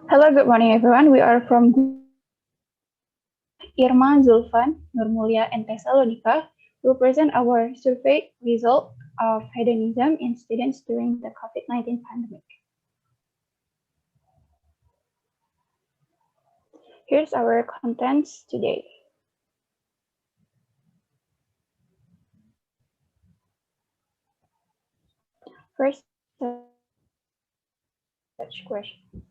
Hello, good morning, everyone. We are from Irma, Zulfan, Nur Mulya, and Tessalonika will present our survey result of hedonism in students during the COVID-19 pandemic. Here's our contents today. First, such question.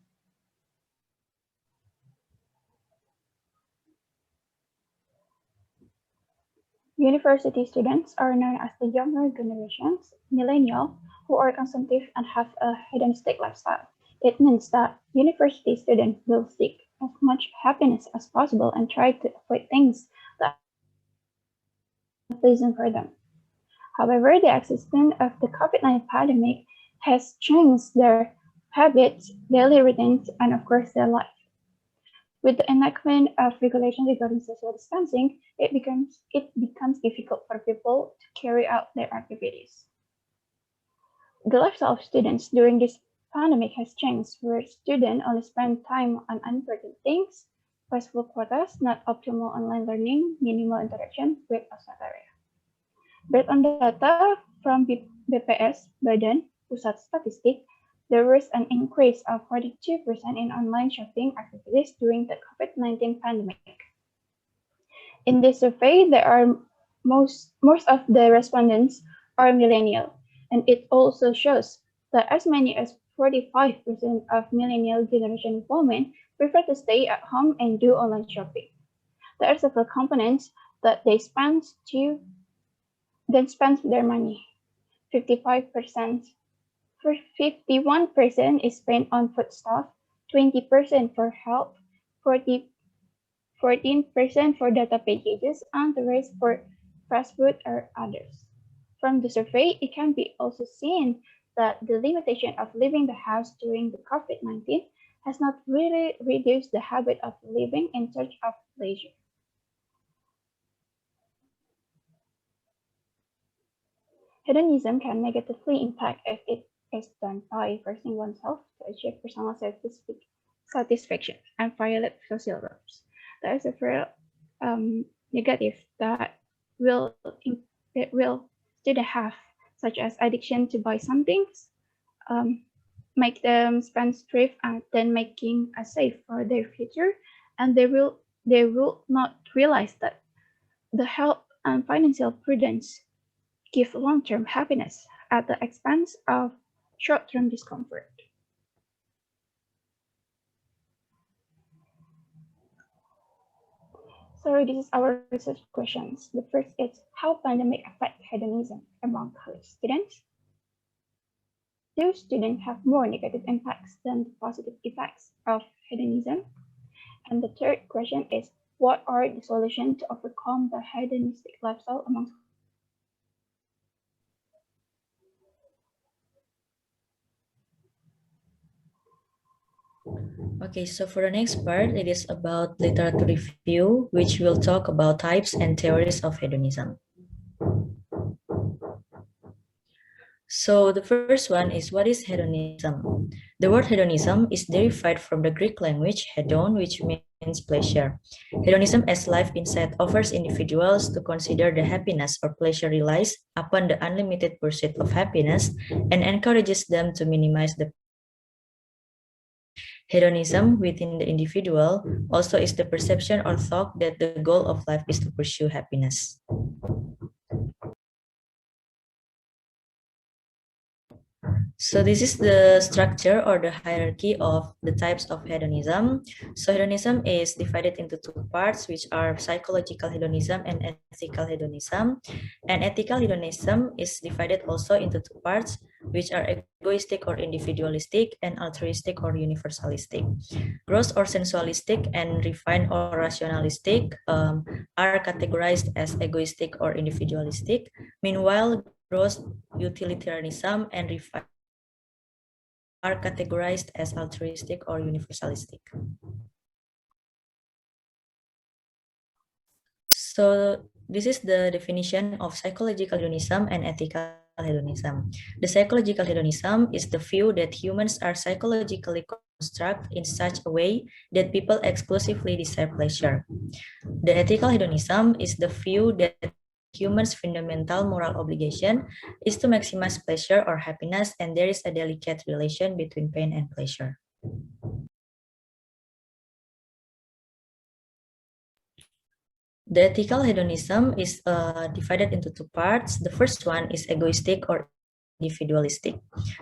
University students are known as the younger generations, millennials, who are consumptive and have a hedonistic lifestyle. It means that university students will seek as much happiness as possible and try to avoid things that are unpleasant for them. However, the existence of the COVID-19 pandemic has changed their habits, daily routines, and of course their life. With the enactment of regulations regarding social distancing, it becomes difficult for people to carry out their activities. The lifestyle of students during this pandemic has changed, where students only spend time on important things, flexible quotas, not optimal online learning, minimal interaction with etc. Based on data from BPS, Badan Pusat Statistik, there was an increase of 42% in online shopping activities during the COVID-19 pandemic. In this survey, most of the respondents are millennial, and it also shows that as many as 45% of millennial generation women prefer to stay at home and do online shopping. There are several components that they spend their money. 55%, 51% is spent on foodstuff, 20% for health, 14% for data packages, and the rest for fast food or others. From the survey, it can be also seen that the limitation of leaving the house during the COVID-19 has not really reduced the habit of living in search of leisure. Hedonism can negatively impact if it is done by forcing oneself to achieve personal satisfaction and violate social norms. There is several negative that will students have, such as addiction to buy some things, make them spendthrift and then making a save for their future, and they will not realize that the health and financial prudence give long-term happiness at the expense of short-term discomfort. So this is our research questions. The first is how pandemic affect hedonism among college students. Do students have more negative impacts than the positive effects of hedonism? And the third question is what are the solutions to overcome the hedonistic lifestyle among Okay, so for the next part, it is about literature review, which will talk about types and theories of hedonism. So the first one is, what is hedonism? The word hedonism is derived from the Greek language hedon, which means pleasure. Hedonism as life insight offers individuals to consider the happiness or pleasure realized upon the unlimited pursuit of happiness and encourages them to minimize the hedonism within the individual also is the perception or thought that the goal of life is to pursue happiness. So this is the structure or the hierarchy of the types of hedonism. So hedonism is divided into two parts, which are psychological hedonism and ethical hedonism. And ethical hedonism is divided also into two parts, which are egoistic or individualistic and altruistic or universalistic. Gross or sensualistic and refined or rationalistic are categorized as egoistic or individualistic. Meanwhile, gross utilitarianism and refined are categorized as altruistic or universalistic. So this is the definition of psychological hedonism and ethical hedonism. The psychological hedonism is the view that humans are psychologically construct in such a way that people exclusively desire pleasure. The ethical hedonism is the view that humans' fundamental moral obligation is to maximize pleasure or happiness, and there is a delicate relation between pain and pleasure. The ethical hedonism is divided into two parts. The first one is egoistic or individualistic.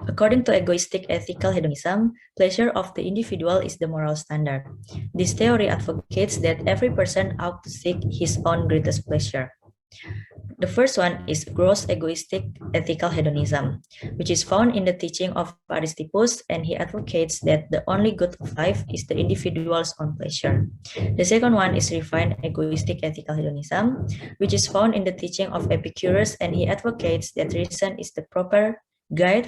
According to egoistic ethical hedonism, pleasure of the individual is the moral standard. This theory advocates that every person ought to seek his own greatest pleasure. The first one is gross egoistic ethical hedonism, which is found in the teaching of Aristippus, and he advocates that the only good of life is the individual's own pleasure. The second one is refined egoistic ethical hedonism, which is found in the teaching of Epicurus, and he advocates that reason is the proper guide.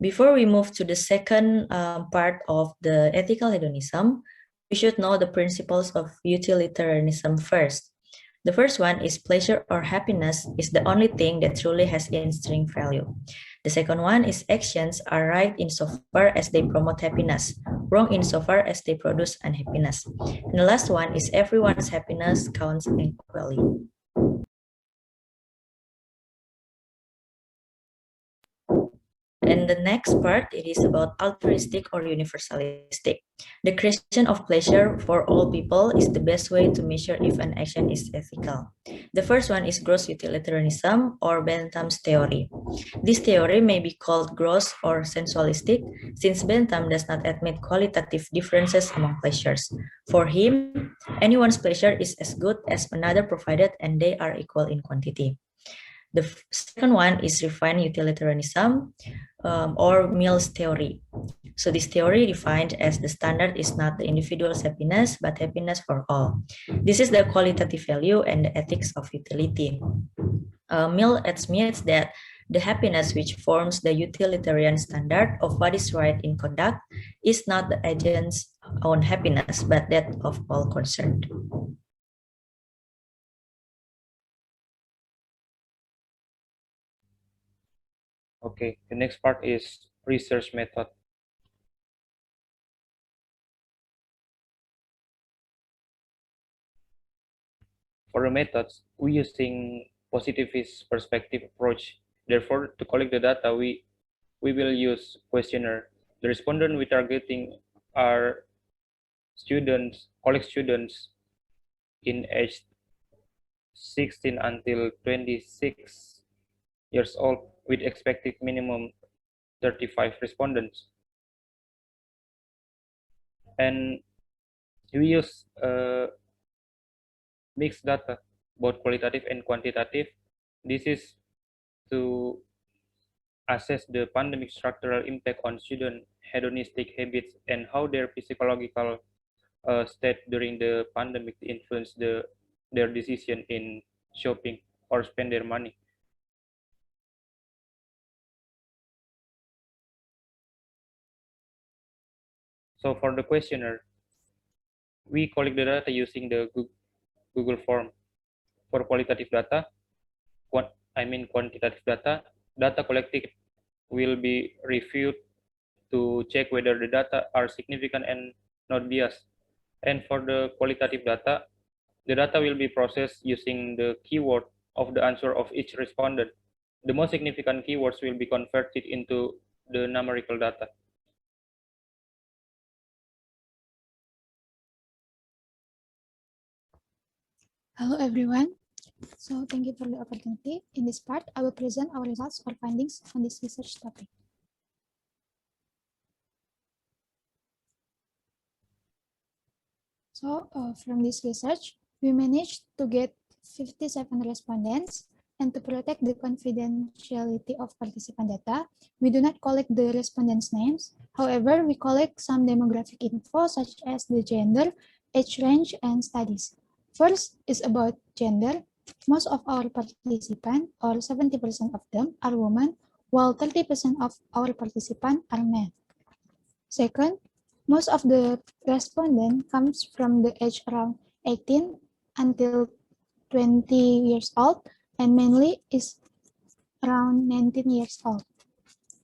Before we move to the second part of the ethical hedonism, we should know the principles of utilitarianism first. The first one is pleasure or happiness is the only thing that truly has intrinsic value. The second one is actions are right insofar as they promote happiness, wrong insofar as they produce unhappiness. And the last one is everyone's happiness counts equally. And the next part, it is about altruistic or universalistic. The creation of pleasure for all people is the best way to measure if an action is ethical. The first one is gross utilitarianism or Bentham's theory. This theory may be called gross or sensualistic since Bentham does not admit qualitative differences among pleasures. For him, anyone's pleasure is as good as another provided and they are equal in quantity. The second one is refined utilitarianism or Mill's theory. So this theory defined as the standard is not the individual's happiness, but happiness for all. This is the qualitative value and the ethics of utility. Mill admits that the happiness which forms the utilitarian standard of what is right in conduct is not the agent's own happiness, but that of all concerned. Okay, the next part is research method. For the methods, we using positivist perspective approach. Therefore, to collect the data, we will use questionnaire. The respondent we targeting are students, college students in age 16 until 26 years old with expected minimum 35 respondents. And we use mixed data, both qualitative and quantitative. This is to assess the pandemic structural impact on student hedonistic habits and how their physiological state during the pandemic influence their decision in shopping or spend their money. So for the questionnaire, we collect the data using the Google form. For qualitative data, quantitative data collected will be reviewed to check whether the data are significant and not biased. And for the qualitative data, the data will be processed using the keyword of the answer of each respondent. The most significant keywords will be converted into the numerical data. Hello everyone. So thank you for the opportunity. In this part, I will present our results or findings on this research topic. So from this research, we managed to get 57 respondents, and to protect the confidentiality of participant data, we do not collect the respondents' names. However, we collect some demographic info such as the gender, age range, and studies. First is about gender. Most of our participants, or 70% of them, are women, while 30% of our participants are men. Second, most of the respondent comes from the age around 18 until 20 years old, and mainly is around 19 years old.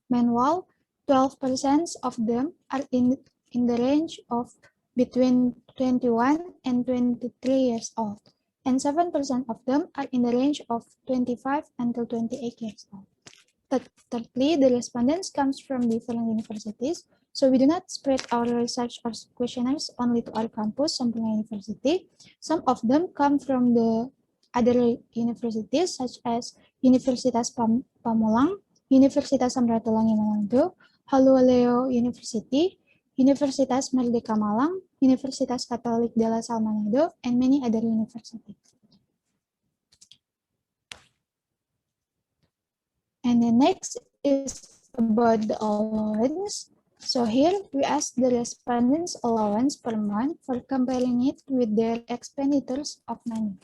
Meanwhile, 12% of them are in the range of between 21 and 23 years old, and 7% of them are in the range of 25 until 28 years old. Thirdly, the respondents comes from different universities, so we do not spread our research or questionnaires only to our campus, Sampoerna University. Some of them come from the other universities such as Universitas Pamulang, Universitas Samratulangi Manado, Haluoleo University, Universitas Merdeka Malang, Universitas Katolik de la Salle Manado, and many other universities. And the next is about the allowance. So here we ask the respondents' allowance per month for comparing it with their expenditures of money.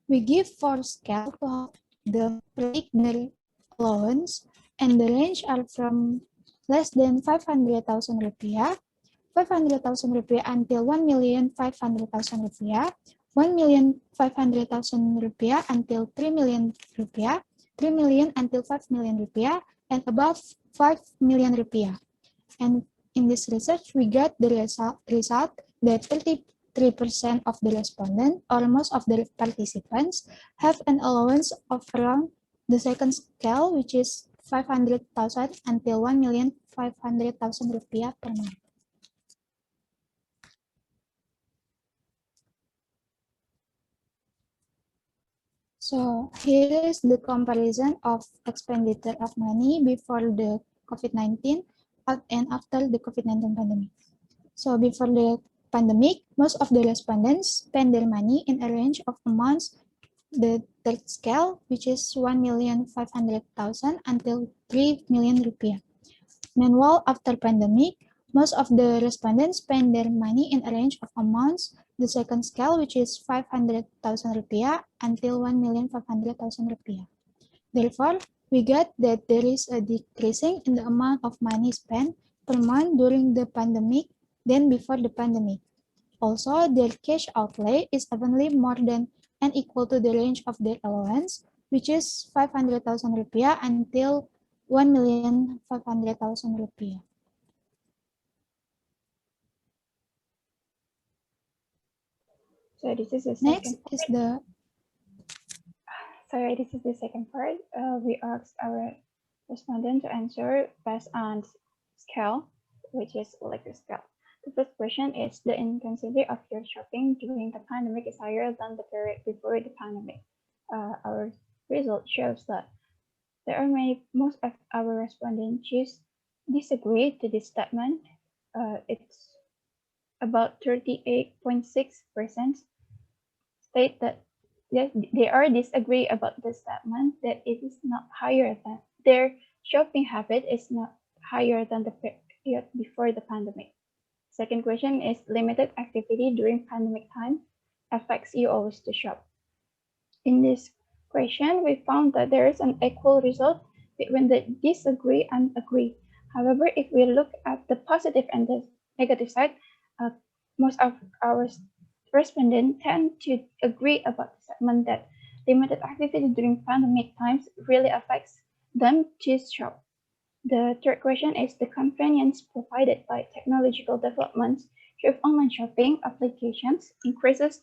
We give 4 scales to help them predict their allowance, and the range are from less than 500,000 rupiah, 500,000 rupiah until 1,500,000 rupiah, 1,500,000 rupiah until 3 million rupiah, 3 million until 5 million rupiah, and above 5 million rupiah. And in this research, we got the result that 33% of the respondents, or most of the participants, have an allowance of around the second scale, which is 500,000 until 1,500,000 rupiah per month. So here is the comparison of expenditure of money before the COVID-19 and after the COVID-19 pandemic. So before the pandemic, most of the respondents spend their money in a range of amounts, the third scale, which is 1,500,000 until 3 million rupiah. Meanwhile, after pandemic, most of the respondents spend their money in a range of amounts, the second scale, which is 500,000 rupiah until 1,500,000 rupiah. Therefore, we get that there is a decreasing in the amount of money spent per month during the pandemic than before the pandemic. Also, their cash outlay is evenly more than and equal to the range of their allowance, which is 500,000 rupiah until 1,500,000 rupiah. So this is the Next second is the this is the second part. We asked our respondent to answer based on scale, which is electric scale. The first question is, the intensity of your shopping during the pandemic is higher than the period before the pandemic. Our result shows that there are most of our respondents disagree to this statement. It's about 38.6% state that they are disagree about the statement that it is not higher than their shopping habit is not higher than the period before the pandemic. Second question is, limited activity during pandemic time affects you always to shop. In this question, we found that there is an equal result between the disagree and agree. However, if we look at the positive and the negative side, most of our respondents tend to agree about the statement that limited activity during pandemic times really affects them to shop. The third question is, the convenience provided by technological developments through online shopping applications increases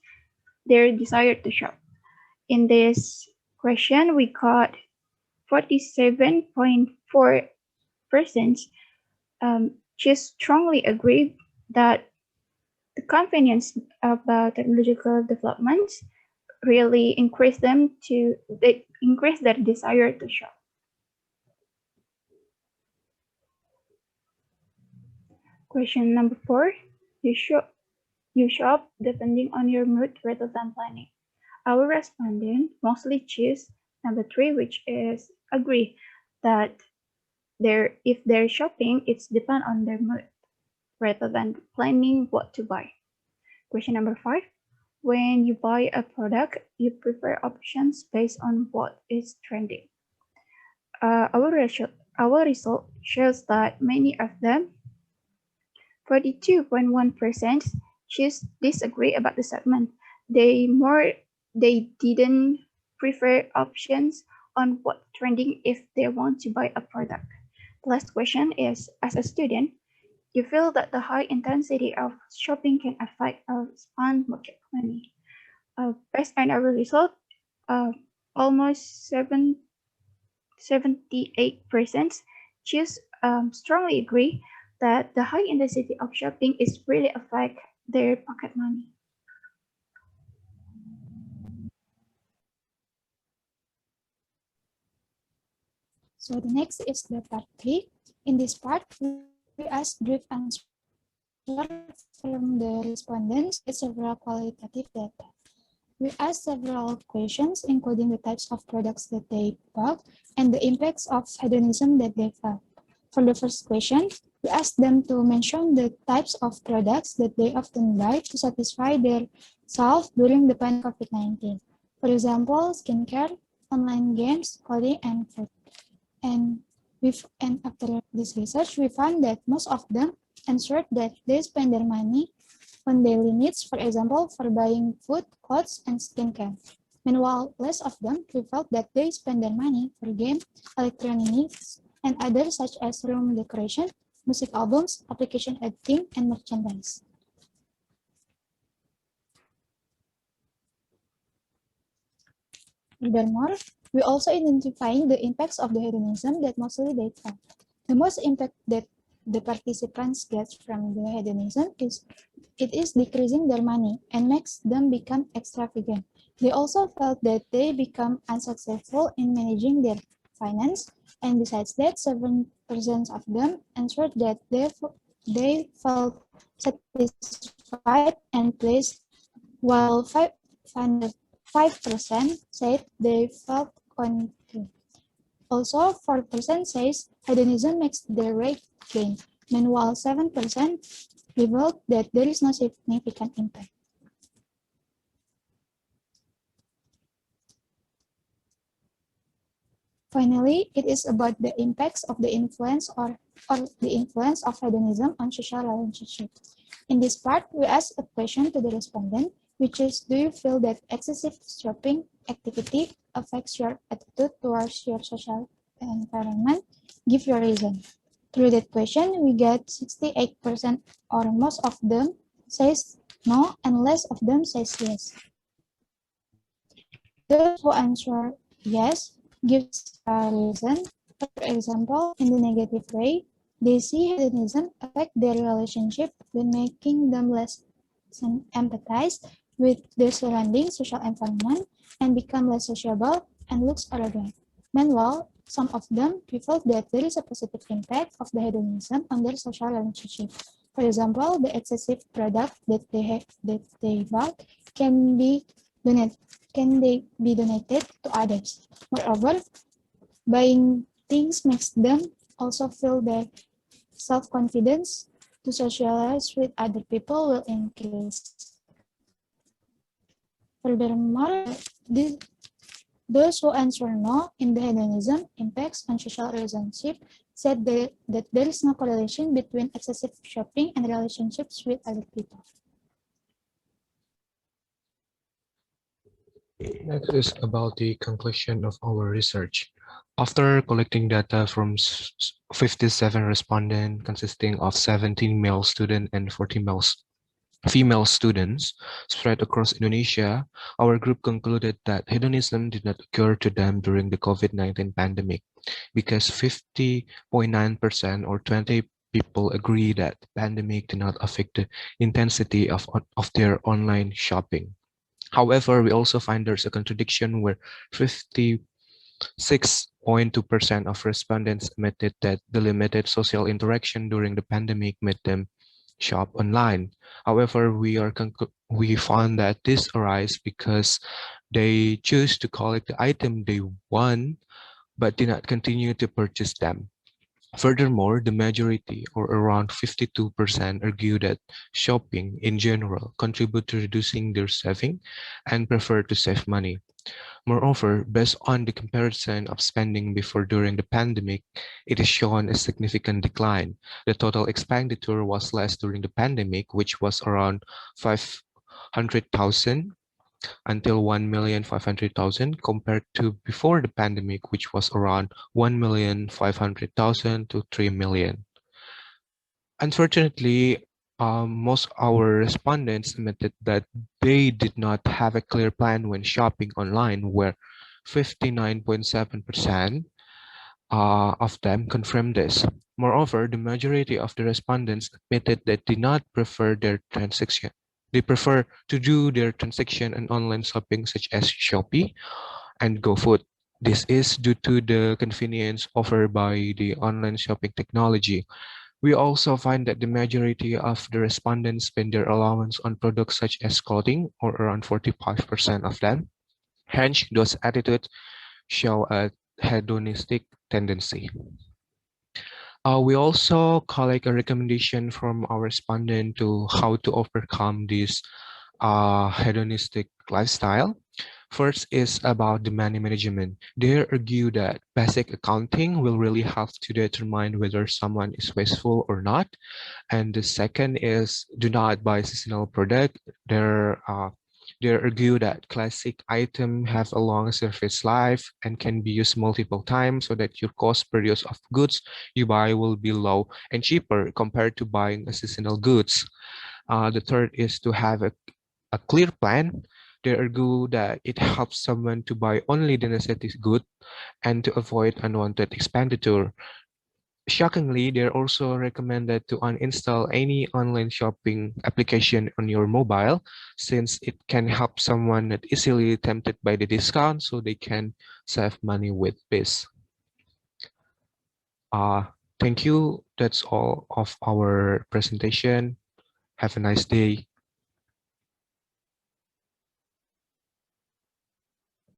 their desire to shop. In this question, we got 47.4% just strongly agree that the convenience about technological developments really increase their desire to shop. Question number 4, you shop depending on your mood rather than planning. Our respondents mostly choose number 3, which is agree that if they're shopping, it's depend on their mood rather than planning what to buy. Question number 5, when you buy a product, you prefer options based on what is trending. Our result shows that many of them, 42.1%, disagree about the statement. They more They didn't prefer options on what trending if they want to buy a product. The last question is, as a student, you feel that the high intensity of shopping can affect our spend money. Based on our result, almost 78% choose strongly agree that the high intensity of shopping is really affect their pocket money. So the next is the part 3. In this part, we ask brief answer from the respondents with several qualitative data. We asked several questions, including the types of products that they bought and the impacts of hedonism that they felt. For the first question, we asked them to mention the types of products that they often buy to satisfy their self during the pandemic COVID-19. For example, skincare, online games, clothing, and food. And after this research, we found that most of them answered that they spend their money on daily needs, for example, for buying food, clothes, and skincare. Meanwhile, less of them felt that they spend their money for game, electronic needs, and others such as room decoration, music albums, application editing, and merchandise. Furthermore, we also identifying the impacts of the hedonism that mostly they felt. The most impact that the participants get from the hedonism is it is decreasing their money and makes them become extravagant. They also felt that they become unsuccessful in managing their finance, and besides that, 7% of them answered that they felt satisfied and pleased, while 5% said they felt confused. Also, 4% says hedonism makes their rate gain, meanwhile 7% revealed that there is no significant impact. Finally, it is about the impacts of the influence or the influence of hedonism on social relationships. In this part, we ask a question to the respondent, which is, do you feel that excessive shopping activity affects your attitude towards your social environment? Give your reason. Through that question, we get 68% or most of them says no and less of them says yes. Those who answer yes gives a reason. For example, in the negative way, they see hedonism affect their relationship by making them less empathize with their surrounding social environment and become less sociable and looks arrogant. Meanwhile, some of them feel that there is a positive impact of the hedonism on their social relationship. For example, the excessive product that they bought can be donated to others. Moreover, buying things makes them also feel their self-confidence to socialize with other people will increase. Furthermore, those who answer no in the hedonism impacts on social relationship said that there is no correlation between excessive shopping and relationships with other people. Next is about the conclusion of our research. After collecting data from 57 respondents consisting of 17 male students and 40 female students spread across Indonesia, our group concluded that hedonism did not occur to them during the COVID-19 pandemic because 50.9% or 20 people agree that the pandemic did not affect the intensity of their online shopping. However, we also find there's a contradiction where 56.2% of respondents admitted that the limited social interaction during the pandemic made them shop online. However, we found that this arises because they choose to collect the item they want, but did not continue to purchase them. Furthermore, the majority, or around 52%, argue that shopping in general contribute to reducing their saving and prefer to save money. Moreover, based on the comparison of spending before during the pandemic, it is shown a significant decline. The total expenditure was less during the pandemic, which was around 500,000 until 1,500,000 compared to before the pandemic, which was around 1,500,000 to 3 million. Unfortunately, most our respondents admitted that they did not have a clear plan when shopping online, where 59.7% of them confirmed this. Moreover, the majority of the respondents admitted that they not prefer their transaction. They prefer to do their transaction on online shopping such as Shopee and GoFood. This is due to the convenience offered by the online shopping technology. We also find that the majority of the respondents spend their allowance on products such as clothing, or around 45% of them. Hence, those attitudes show a hedonistic tendency. We also collect a recommendation from our respondent to how to overcome this hedonistic lifestyle. First is about the money management. They argue that basic accounting will really help to determine whether someone is wasteful or not. And the second is do not buy seasonal product. They argue that classic items have a long surface life and can be used multiple times, so that your cost per use of goods you buy will be low and cheaper compared to buying a seasonal goods. The third is to have a clear plan. They argue that it helps someone to buy only the necessary good and to avoid unwanted expenditure. Shockingly, they're also recommended to uninstall any online shopping application on your mobile, since it can help someone not easily tempted by the discount so they can save money with this. Thank you. That's all of our presentation. Have a nice day.